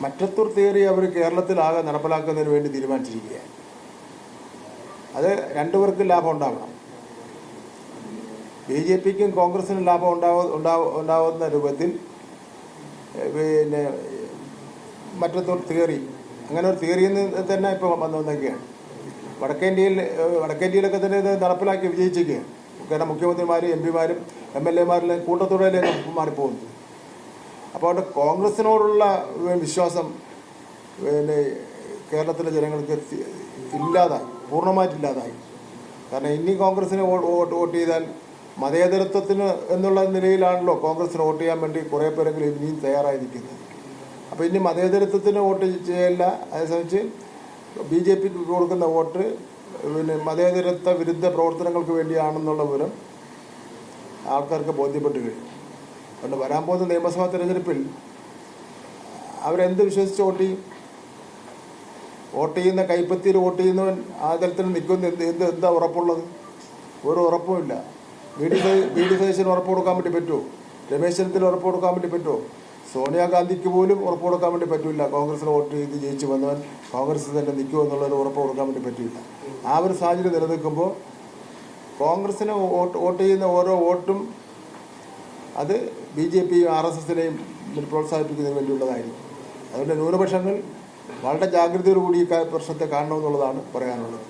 Mattathur theory അവർ കേരളത്തിലാകെ നടപ്പിലാക്കുന്നതിന് വേണ്ടി തീരുമാനിച്ചിരിക്കുകയാണ്. അത് രണ്ടുപേർക്കും ലാഭം ഉണ്ടാകണം. BJPക്കും കോൺഗ്രസിനും ലാഭം ഉണ്ടാവുന്ന രൂപത്തിൽ പിന്നെ മറ്റത്തൂർ തിയറി, അങ്ങനെ ഒരു തിയറിയിൽ നിന്ന് തന്നെ ഇപ്പോൾ വന്നൊക്കെയാണ്. വടക്കേന്ത്യയിലൊക്കെ തന്നെ ഇത് നടപ്പിലാക്കി വിജയിച്ചിരിക്കുകയാണ്. കാരണം മുഖ്യമന്ത്രിമാരും MP-മാരും MLA-മാരിലും കൂട്ടത്തോടെയല്ലേ മാറിപ്പോകുന്നത്. അപ്പോൾ അവിടെ കോൺഗ്രസിനോടുള്ള വിശ്വാസം പിന്നെ കേരളത്തിലെ ജനങ്ങൾക്ക് ഇല്ലാതായി, പൂർണ്ണമായിട്ടില്ലാതായി. കാരണം ഇനി കോൺഗ്രസിന് വോട്ട് ചെയ്താൽ മതേതരത്വത്തിന് എന്നുള്ള നിലയിലാണല്ലോ കോൺഗ്രസിന് വോട്ട് ചെയ്യാൻ വേണ്ടി കുറേ പേരെങ്കിലും ഇനിയും തയ്യാറായിരിക്കുന്നത്. അപ്പോൾ ഇനി മതേതരത്വത്തിന് വോട്ട് ചെയ്യില്ല. അതനുസരിച്ച് BJPക്ക് കൊടുക്കുന്ന വോട്ട് പിന്നെ മതേതരത്വ വിരുദ്ധ പ്രവർത്തനങ്ങൾക്ക് വേണ്ടിയാണെന്നുള്ള വിവരം ആൾക്കാർക്ക് ബോധ്യപ്പെട്ട് കഴിയും. അതുകൊണ്ട് വരാൻ പോകുന്ന നിയമസഭാ തെരഞ്ഞെടുപ്പിൽ അവരെന്ത് വിശ്വസിച്ച് വോട്ട് ചെയ്യും? വോട്ട് ചെയ്യുന്ന കൈപ്പത്തിയിൽ വോട്ട് ചെയ്യുന്നവൻ ആ തലത്തിൽ നിൽക്കുന്ന എന്താ ഉറപ്പുള്ളത്? ഒരു ഉറപ്പുമില്ല. വി.ഡി. സതീശന് ഉറപ്പ് കൊടുക്കാൻ വേണ്ടി പറ്റുമോ? രമേശ് ചെന്നിത്തല ഉറപ്പ് കൊടുക്കാൻ വേണ്ടി പറ്റുമോ? സോണിയാഗാന്ധിക്ക് പോലും ഉറപ്പ് കൊടുക്കാൻ വേണ്ടി പറ്റില്ല. കോൺഗ്രസിന് വോട്ട് ചെയ്ത് ജയിച്ച് വന്നവൻ കോൺഗ്രസിൽ തന്നെ നിൽക്കുമോ എന്നുള്ളൊരു ഉറപ്പ് കൊടുക്കാൻ വേണ്ടി പറ്റില്ല. ആ ഒരു സാഹചര്യം നിലനിൽക്കുമ്പോൾ കോൺഗ്രസിന് വോട്ട് ചെയ്യുന്ന ഓരോ വോട്ടും അത് BJPയും RSSനെയും പ്രോത്സാഹിപ്പിക്കുന്നതിന് വേണ്ടിയുള്ളതായിരിക്കും. അതുകൊണ്ട് ന്യൂനപക്ഷങ്ങൾ വളരെ ജാഗ്രതയോടുകൂടി ഈ പ്രശ്നത്തെ കാണണമെന്നുള്ളതാണ് പറയാനുള്ളത്.